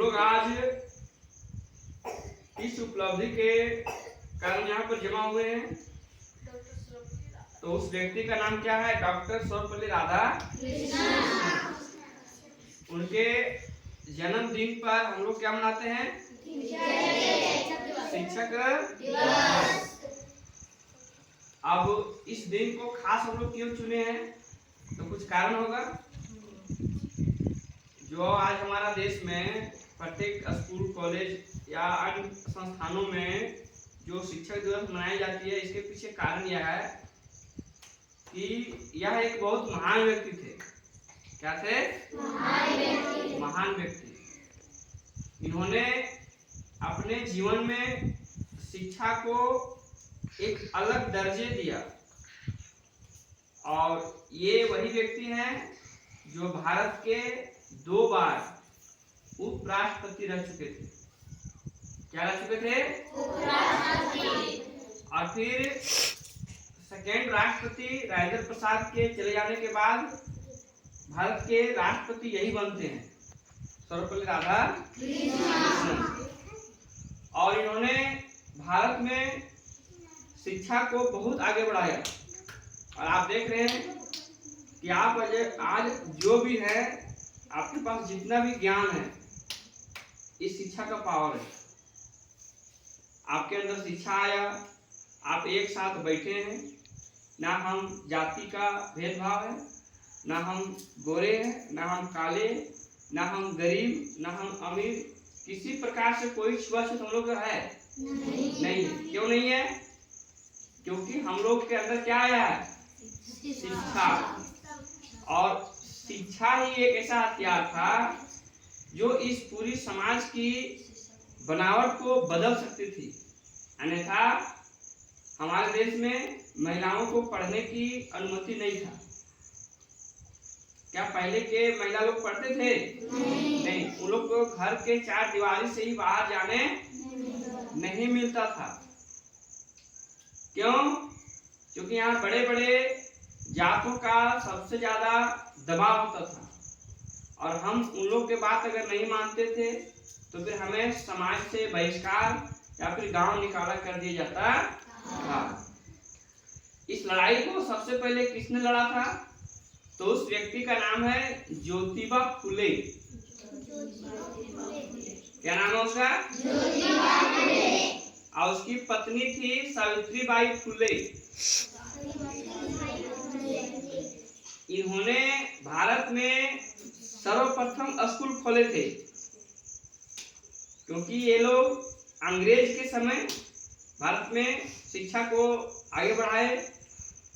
लोग आज इस उपलब्धि के कारण यहाँ पर जमा हुए हैं। तो उस व्यक्ति का नाम क्या है? डॉक्टर सर्वपल्ली राधा कृष्णन। उनके जन्मदिन पर हम लोग क्या मनाते हैं? शिक्षक दिवस। अब इस दिन को खास हम लोग क्यों चुने हैं? तो कुछ कारण होगा। जो आज हमारा देश में प्रत्येक स्कूल, कॉलेज या अन्य संस्थानों में जो शिक्षक दिवस मनाई जाती है, इसके पीछे कारण यह है कि यह एक बहुत महान व्यक्ति थे। क्या थे? महान व्यक्ति। इन्होंने अपने जीवन में शिक्षा को एक अलग दर्जे दिया और ये वही व्यक्ति हैं जो भारत के 2 बार उपराष्ट्रपति रह चुके थे। क्या रह चुके थे? उपराष्ट्रपति। और फिर सेकेंड राष्ट्रपति राजेंद्र प्रसाद के चले जाने के बाद भारत के राष्ट्रपति यही बनते हैं, सर्वपल्ली राधा कृष्णन। और इन्होंने भारत में शिक्षा को बहुत आगे बढ़ाया। और आप देख रहे हैं कि आप आज जो भी है, आपके पास जितना भी ज्ञान है, इस शिक्षा का पावर है। आपके अंदर शिक्षा आया, आप एक साथ बैठे हैं, ना हम जाति का भेदभाव है, ना हम गोरे हैं, ना हम काले, ना हम गरीब, ना हम अमीर, किसी प्रकार से कोई छुआछूत हम लोग है नहीं। क्यों नहीं है? क्योंकि हम लोग के अंदर क्या आया है? शिक्षा। और शिक्षा ही एक ऐसा हथियार था जो इस पूरी समाज की बनावट को बदल सकती थी। अन्यथा हमारे देश में महिलाओं को पढ़ने की अनुमति नहीं था। क्या पहले के महिला लोग पढ़ते थे? नहीं। उन लोग को घर के 4 दीवारी से ही बाहर जाने नहीं मिलता था। क्यों? क्योंकि यहाँ बड़े बड़े जातों का सबसे ज्यादा दबाव होता था और हम उन लोग के बात अगर नहीं मानते थे तो फिर हमें समाज से बहिष्कार या फिर गांव निकाला कर दिया जाता था। इस लड़ाई को सबसे पहले किसने लड़ा था? तो उस व्यक्ति का नाम है ज्योतिबा फुले। क्या नाम है उसका? ज्योतिबा फुले। और उसकी पत्नी थी सावित्रीबाई फुले। इन्होंने भारत में सर्वप्रथम स्कूल खोले थे, क्योंकि ये लोग अंग्रेज के समय भारत में शिक्षा को आगे बढ़ाए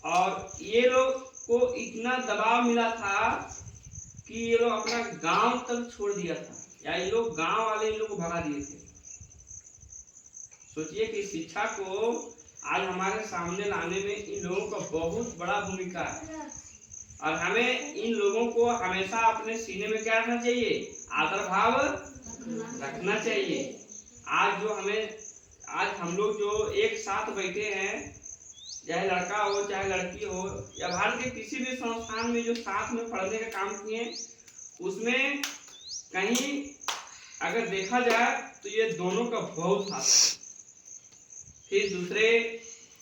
और ये लोग को इतना दबाव मिला था कि ये लोग अपना गांव तक छोड़ दिया था, या ये लोग गांव वाले इन लोग को भगा दिए थे। सोचिए कि शिक्षा को आज हमारे सामने लाने में इन लोगों का बहुत बड़ा भूमिका है और हमें इन लोगों को हमेशा अपने सीने में क्या रखना चाहिए? आदर भाव रखना चाहिए। आज हम लोग जो एक साथ बैठे हैं, चाहे लड़का हो चाहे लड़की हो, या भारत के किसी भी संस्थान में जो साथ में पढ़ने का काम किए, उसमें कहीं अगर देखा जाए तो ये दोनों का बहुत हाथ। फिर दूसरे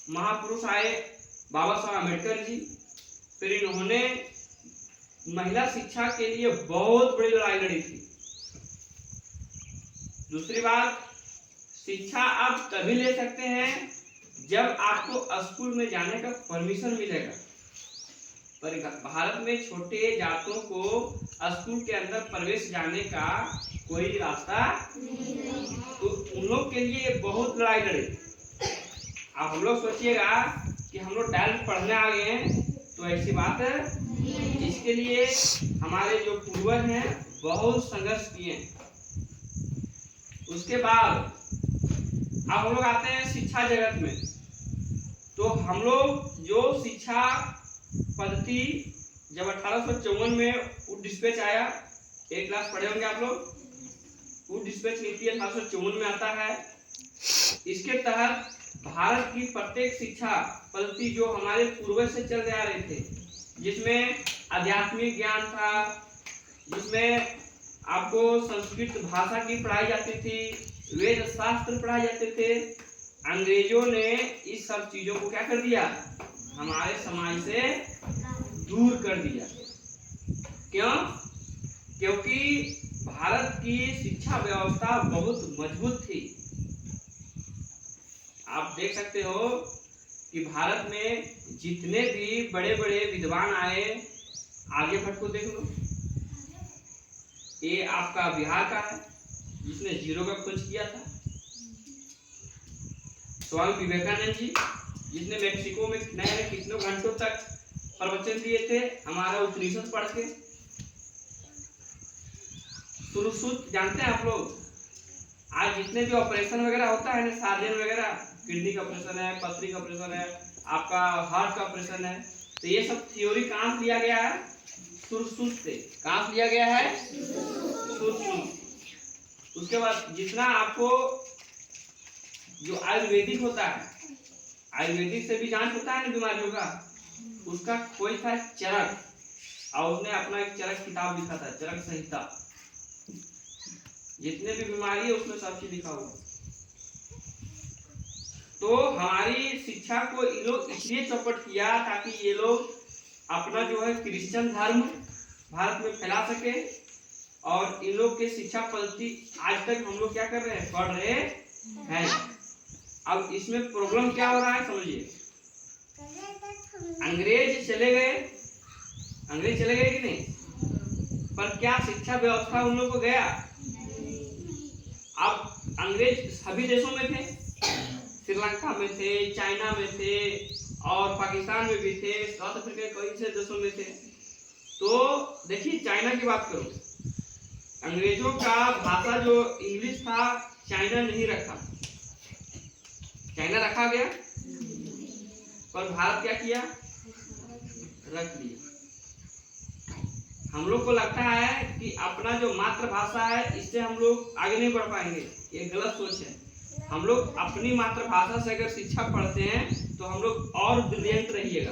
महापुरुष आए, बाबा साहब अम्बेडकर जी। फिर इन्होंने महिला शिक्षा के लिए बहुत बड़ी लड़ाई लड़ी थी। दूसरी बात, शिक्षा आप तभी ले सकते हैं जब आपको स्कूल में जाने का परमिशन मिलेगा। पर भारत में छोटे जातों को स्कूल के अंदर प्रवेश जाने का कोई रास्ता नहीं। तो उन लोग के लिए बहुत लड़ाई लड़ी। अब हम लोग सोचिएगा कि हम लोग डायरेक्ट पढ़ने आ गए हैं, तो ऐसी बात है। इसके लिए हमारे जो पूर्वज हैं बहुत संघर्ष किए। उसके बाद अब हम लोग आते हैं शिक्षा जगत में। तो हम लोग जो शिक्षा पद्धति जब 1854 में वुड डिस्पैच आया, एक क्लास पढ़े होंगे आप लोग। वुड डिस्पैच नीति 1854 में आता है। इसके तहत भारत की प्रत्येक शिक्षा पद्धति जो हमारे पूर्वज से चलते आ रहे थे, जिसमें आध्यात्मिक ज्ञान था, जिसमें आपको संस्कृत भाषा की पढ़ाई जाती थी, वेद शास्त्र पढ़ाए जाते थे। अंग्रेजों ने इस सब चीजों को क्या कर दिया, हमारे समाज से दूर कर दिया। क्यों? क्योंकि भारत की शिक्षा व्यवस्था बहुत मजबूत थी। आप देख सकते हो कि भारत में जितने भी बड़े बड़े विद्वान आए, आर्यभट्ट को देख लो, ये आपका बिहार का है जिसने जीरो का खोज किया था। स्वामी विवेकानंद जी जिसने मेक्सिको में नए कितनों घंटों तक प्रवचन दिए थे हमारा उपनिषद पढ़ के। सुश्रुत जानते हैं आप लोग, आज जितने भी ऑपरेशन वगैरह होता है ना, सर्जन वगैरह, किडनी का ऑपरेशन है, पथरी का ऑपरेशन है, आपका हार्ट का ऑपरेशन है, तो ये सब थ्योरी कहाँ से लिया गया है? सुश्रुत से। कहाँ से लिया गया है? सुश्रुत। उसके बाद जितना आपको जो आयुर्वेदिक होता है, आयुर्वेदिक से भी जांच होता है ना बीमारियों का, उसका कोई था चरक, और उसने अपना एक चरक किताब लिखा था, चरक संहिता। जितने भी बीमारी है उसमें सब चीज लिखा हुआ। तो हमारी शिक्षा को ये लोग इसलिए चौपट किया ताकि ये लोग अपना जो है क्रिश्चियन धर्म भारत में फैला सके। और इन लोग के शिक्षा पद्धति आज तक हम लोग क्या कर रहे हैं, पढ़ रहे हैं। अब इसमें प्रॉब्लम क्या हो रहा है समझिए। अंग्रेज चले गए कि नहीं, पर क्या शिक्षा व्यवस्था उन लोगों को गया? अब अंग्रेज सभी देशों में थे, श्रीलंका में थे, चाइना में थे, और पाकिस्तान में भी थे, साउथ अफ्रीका के कई से देशों में थे। तो देखिए चाइना की बात करो, अंग्रेजों का भाषा जो इंग्लिश था, चाइना नहीं रखा, चाइना रखा गया, पर भारत क्या किया, रख लिया। हम लोग को लगता है कि अपना जो मातृभाषा है इससे हम लोग आगे नहीं बढ़ पाएंगे, ये गलत सोच है। हम लोग अपनी मातृभाषा से अगर शिक्षा पढ़ते हैं तो हम लोग और ब्रिलियंट रहिएगा।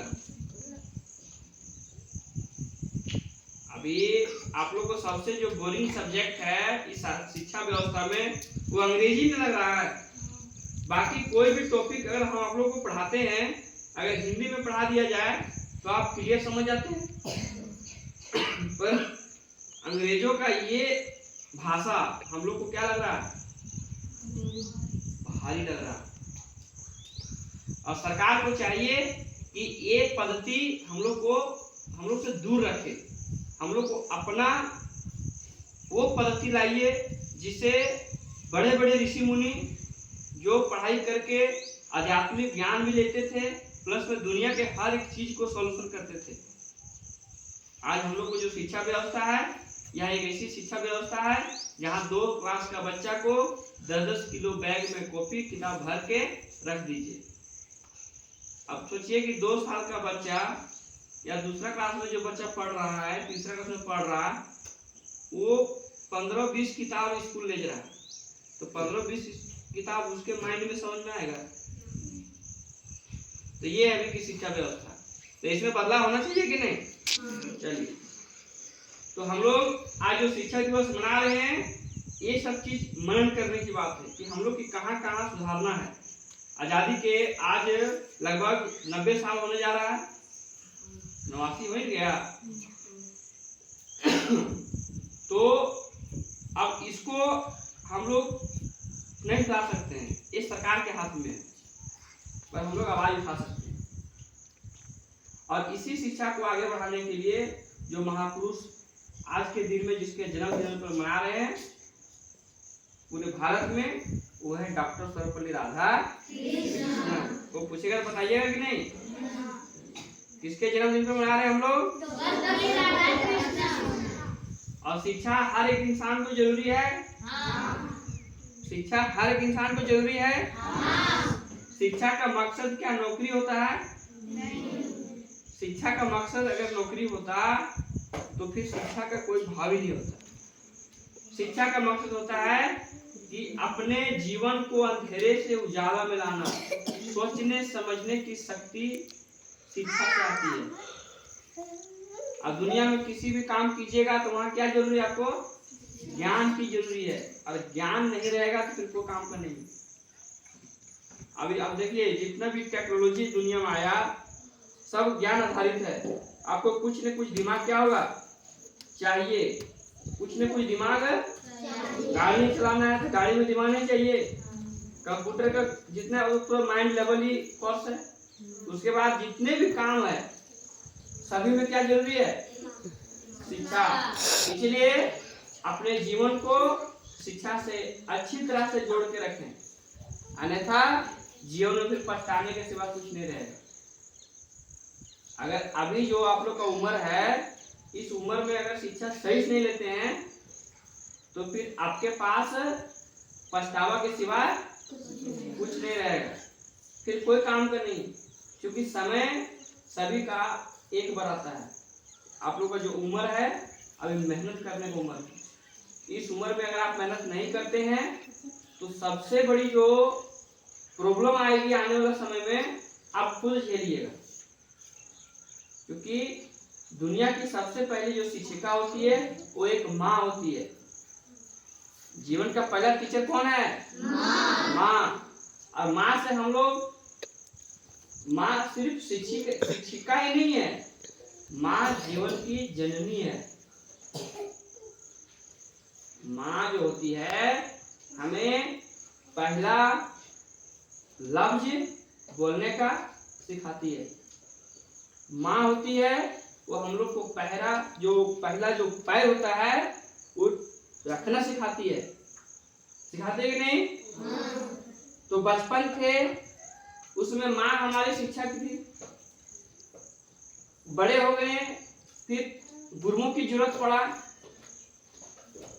अभी आप लोग को सबसे जो बोरिंग सब्जेक्ट है इस शिक्षा व्यवस्था में वो अंग्रेजी में लग रहा है। बाकी कोई भी टॉपिक अगर हम आप लोग को पढ़ाते हैं, अगर हिंदी में पढ़ा दिया जाए तो आप क्लियर समझ जाते हैं, पर अंग्रेजों का ये भाषा हम लोग को क्या लग रहा है, भारी लग रहा है। और सरकार को चाहिए कि ये पद्धति हम लोग से दूर रखे, हम लोग को अपना वो पद्धति लाइए जिसे बड़े बड़े ऋषि मुनि जो पढ़ाई करके आध्यात्मिक ज्ञान भी लेते थे, प्लस में दुनिया के हर एक चीज को सॉल्यूशन करते थे। आज हम लोग को जो शिक्षा व्यवस्था है, यह एक ऐसी शिक्षा व्यवस्था है जहाँ 2 क्लास का बच्चा को 10-10 किलो बैग में कॉपी किताब भर के रख दीजिए। अब सोचिए कि 2 साल का बच्चा या दूसरा क्लास में जो बच्चा पढ़ रहा है, तीसरा क्लास में पढ़ रहा है, वो 15-20 किताब स्कूल ले जा रहा है, तो 15-20 किताब उसके माइंड में समझ में आएगा? तो ये है अभी की शिक्षा व्यवस्था। तो इसमें बदलाव होना चाहिए कि नहीं? चलिए, तो हम लोग आज जो शिक्षा दिवस मना रहे हैं, ये सब चीज मनन करने की बात है कि हम लोग की कहाँ कहाँ सुधारना है। आजादी के आज लगभग 90 साल होने जा रहा है, 89 हो गया। तो अब इसको हम लोग नहीं उठा सकते हैं, ये सरकार के हाथ में है, पर हम लोग आवाज उठा सकते हैं। और इसी शिक्षा को आगे बढ़ाने के लिए जो महापुरुष आज के दिन में जिसके जन्मदिन पर मना रहे हैं पूरे भारत में, वो है डॉक्टर सर्वपल्ली राधाकृष्णन। वो पूछेगा बताइएगा कि नहीं, किसके जन्मदिन पर मना रहे हैं हम लोग? और शिक्षा हर एक इंसान को जरूरी है? शिक्षा हर एक इंसान को जरूरी है? शिक्षा का मकसद क्या नौकरी होता है? शिक्षा का मकसद अगर नौकरी होता तो फिर शिक्षा का कोई भाव ही नहीं होता। शिक्षा का मकसद होता है कि अपने जीवन को अंधेरे से उजाला में लाना, सोचने समझने की शक्ति शिक्षा से आती है। अब दुनिया में किसी भी काम कीजिएगा तो वहाँ क्या जरूरी है आपको? ज्ञान की जरूरी है। अगर ज्ञान नहीं रहेगा तो फिर कोई काम का नहीं। अभी अब देखिए जितना भी टेक्नोलॉजी दुनिया में आया सब ज्ञान आधारित है। आपको कुछ न कुछ दिमाग क्या होगा चाहिए, कुछ न कुछ दिमाग। गाड़ी चलाना है तो गाड़ी में दिमाग नहीं चाहिए। कंप्यूटर का जितना पूरा माइंड लेवल ही कोर्स है। उसके बाद जितने भी काम है सभी में क्या जरूरी है, शिक्षा। इसलिए अपने जीवन को शिक्षा से अच्छी तरह से जोड़ के रखें, अन्यथा जीवन में फिर पछताने के सिवा कुछ नहीं रहेगा। अगर अभी जो आप लोग का उम्र है, इस उम्र में अगर शिक्षा सही से नहीं लेते हैं तो फिर आपके पास पछतावा के सिवा कुछ नहीं रहेगा, फिर कोई काम का नहीं। क्योंकि समय सभी का एक बार आता है। आप लोग का जो उम्र है अभी मेहनत करने की उम्र है। इस उम्र में अगर आप मेहनत नहीं करते हैं तो सबसे बड़ी जो प्रॉब्लम आएगी आने वाले समय में आप खुद झेलिएगा। क्योंकि दुनिया की सबसे पहली जो शिक्षिका होती है वो एक माँ होती है। जीवन का पहला टीचर कौन है? माँ। और माँ से हम लोग, माँ सिर्फ शिक्षिका ही नहीं है, माँ जीवन की जननी है। माँ जो होती है हमें पहला लफ्ज बोलने का सिखाती है। माँ होती है वो हम लोग को पहला जो पैर होता है वो रखना सिखाती है। सिखाते कि नहीं? तो बचपन थे उसमें माँ हमारी शिक्षा की थी। बड़े हो गए फिर गुरुओं की जरूरत पड़ा।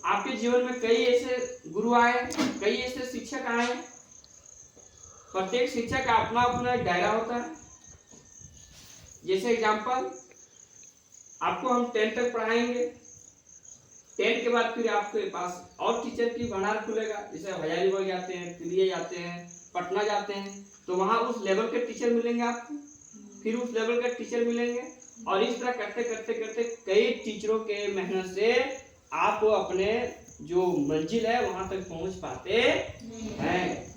आपके जीवन में कई ऐसे गुरु आए, कई ऐसे शिक्षक आए। प्रत्येक शिक्षक का अपना अपना एक दायरा होता है। जैसे एग्जाम्पल, आपको हम 10 तक पढ़ाएंगे, 10 के बाद फिर आपके पास और टीचर की भंडार खुलेगा। जैसे हजारीबाग जाते हैं, दिल्ली जाते हैं, पटना जाते हैं, तो वहां उस लेवल के टीचर मिलेंगे आपको, फिर उस लेवल के टीचर मिलेंगे, और इस तरह करते करते करते कई टीचरों के मेहनत से आप अपने जो मंजिल है वहां तक पहुंच पाते हैं।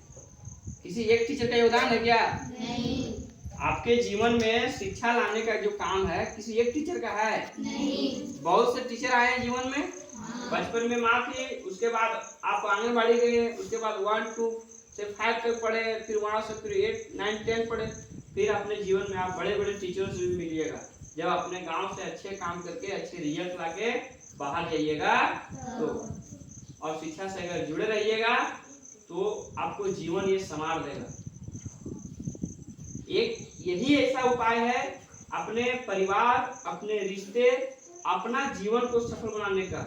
किसी एक टीचर का योगदान है क्या? नहीं। आपके जीवन में शिक्षा लाने का जो काम है किसी एक टीचर का है? नहीं। बहुत से टीचर आए हैं जीवन में। बचपन में माँ थी, उसके बाद आप आंगनबाड़ी गए, उसके बाद 1, 2 से 5 तक पढ़े, फिर वहां से फिर 8, 9, 10 पढ़े, फिर अपने जीवन में आप बड़े बड़े टीचरों से भी मिलिएगा। जब अपने गांव से अच्छे काम करके अच्छे रिजल्ट लाके बाहर जाइएगा तो, और शिक्षा से अगर जुड़े रहिएगा तो आपको जीवन ये संवार देगा। एक यही ऐसा उपाय है अपने परिवार, अपने रिश्ते, अपना जीवन को सफल बनाने का।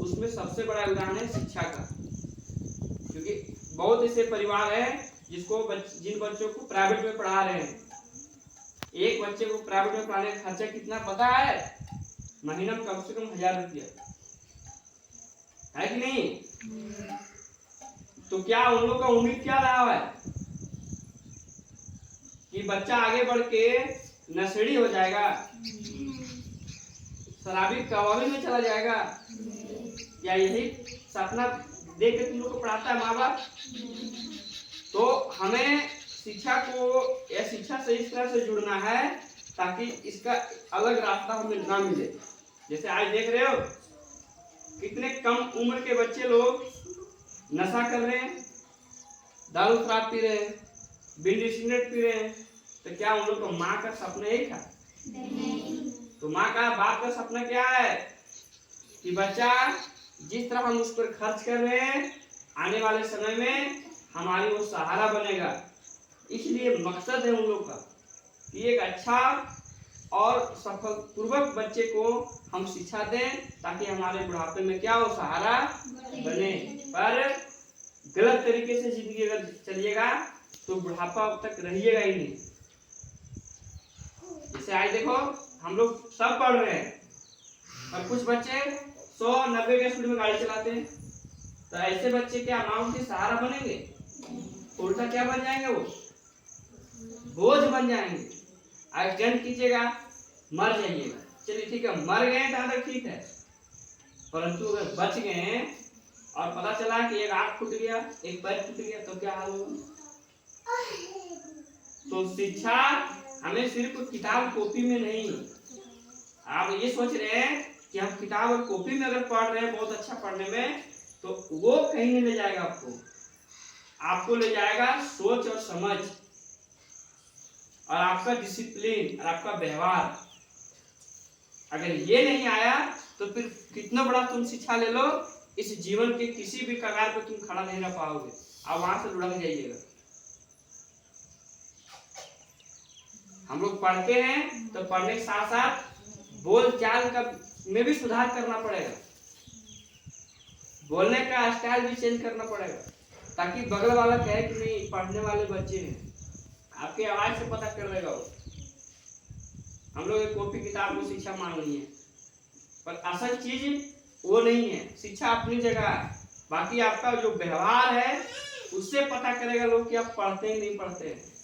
उसमें सबसे बड़ा उदाहरण है शिक्षा का। क्योंकि बहुत ऐसे परिवार हैं जिन बच्चों को प्राइवेट में पढ़ा रहे हैं। एक बच्चे को प्राइवेट में पढ़ाने का खर्चा कितना पता है? महीना में कम से कम 1000 रुपया है कि नहीं? तो क्या उन लोगों का उम्मीद क्या रहा है कि बच्चा आगे बढ़ के नशेड़ी हो जाएगा, शराबी कबाबी में चला जाएगा? क्या यही सपना देख के तुम लोग को पढ़ाता है माँ बाप? तो हमें शिक्षा से इस तरह से जुड़ना है ताकि इसका अलग रास्ता हमें ना मिले। जैसे आज देख रहे हो कितने कम उम्र के बच्चे लोग नशा कर रहे हैं, दारू शराब पी रहे हैं, बीड़ी सिगरेट पी रहे हैं। तो क्या उन लोग को माँ का सपना यही था? नहीं। तो माँ का, बाप का सपना क्या है कि बच्चा जिस तरह हम उस पर खर्च कर रहे हैं आने वाले समय में हमारी वो सहारा बनेगा। इसलिए मकसद है उन लोग का कि एक अच्छा और सफल पूर्वक बच्चे को हम शिक्षा दें ताकि हमारे बुढ़ापे में क्या हो सहारा बने। पर गलत तरीके से जिंदगी अगर चलिएगा तो बुढ़ापा तक रहिएगा ही नहीं। जैसे आज देखो हम लोग सब पढ़ रहे हैं और कुछ बच्चे 100-90 के स्पीड में गाड़ी चलाते हैं। तो ऐसे बच्चे क्या माँ उनके सहारा बनेंगे? उल्टा क्या बन जाएंगे? वो बोझ बन जाएंगे। एक्सीडेंट कीजिएगा, मर जाइएगा। चलिए ठीक है, मर गए तो ठीक है, परंतु अगर बच गए और पता चला कि एक आंख फूट गया, एक पैर फूट गया, तो क्या हाल होगा? तो शिक्षा हमें सिर्फ किताब कॉपी में नहीं, आप ये सोच रहे हैं कि हम किताब और कॉपी में अगर पढ़ रहे हैं बहुत अच्छा पढ़ने में, तो वो कहीं नहीं ले जाएगा आपको ले जाएगा सोच और समझ और आपका डिसिप्लिन और आपका व्यवहार। अगर ये नहीं आया तो फिर कितना बड़ा तुम शिक्षा ले लो, इस जीवन के किसी भी कगार पे तुम खड़ा नहीं रह पाओगे, आप वहां से लुढ़क जाइएगा। हम लोग पढ़ते हैं तो पढ़ने के साथ साथ बोल चाल का में भी सुधार करना पड़ेगा, बोलने का स्टाइल भी चेंज करना पड़ेगा, ताकि बगल वाला कहे कि नहीं पढ़ने वाले बच्चे हैं, आपकी आवाज से पता कर देगा वो। हम लोग कॉपी किताब को शिक्षा मान ली है, पर असल चीज वो नहीं है। शिक्षा अपनी जगह है, बाकी आपका जो व्यवहार है उससे पता करेगा लोग कि आप पढ़ते हैं नहीं पढ़ते हैं।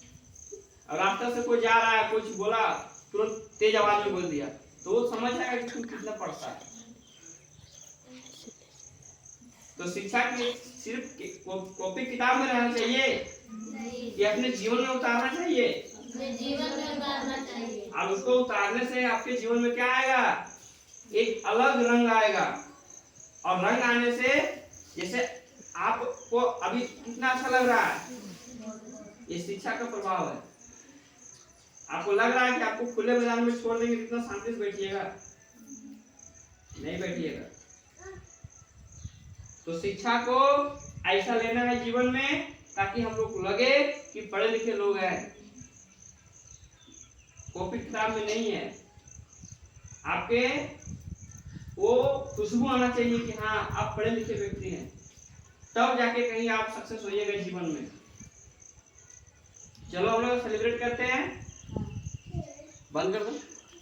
और रास्ते से कोई जा रहा है, कुछ बोला, तुरंत तेज आवाज में बोल दिया, तो वो समझ जाएगा कि तुम कितना पढ़ता है। तो शिक्षा की सिर्फ कॉपी किताब में रहना चाहिए कि अपने जीवन में उतारना चाहिए? जीवन में उतारना चाहिए। और उसको उतारने से आपके जीवन में क्या आएगा? एक अलग रंग आएगा। और रंग आने से जैसे आपको अभी कितना अच्छा लग रहा है, ये शिक्षा का प्रभाव है। आपको लग रहा है कि आपको खुले मैदान में छोड़ देंगे कितना शांति से बैठिएगा? नहीं बैठिएगा। तो शिक्षा को ऐसा लेना है जीवन में ताकि हम लोग लगे कि पढ़े लिखे लोग हैं, कॉपी किताब में नहीं है। आपके वो खुशबू आना चाहिए कि हाँ आप पढ़े लिखे व्यक्ति हैं, तब जाके कहीं आप सक्सेस होइएगा जीवन में। चलो हम लोग सेलिब्रेट करते हैं, बंद कर दो।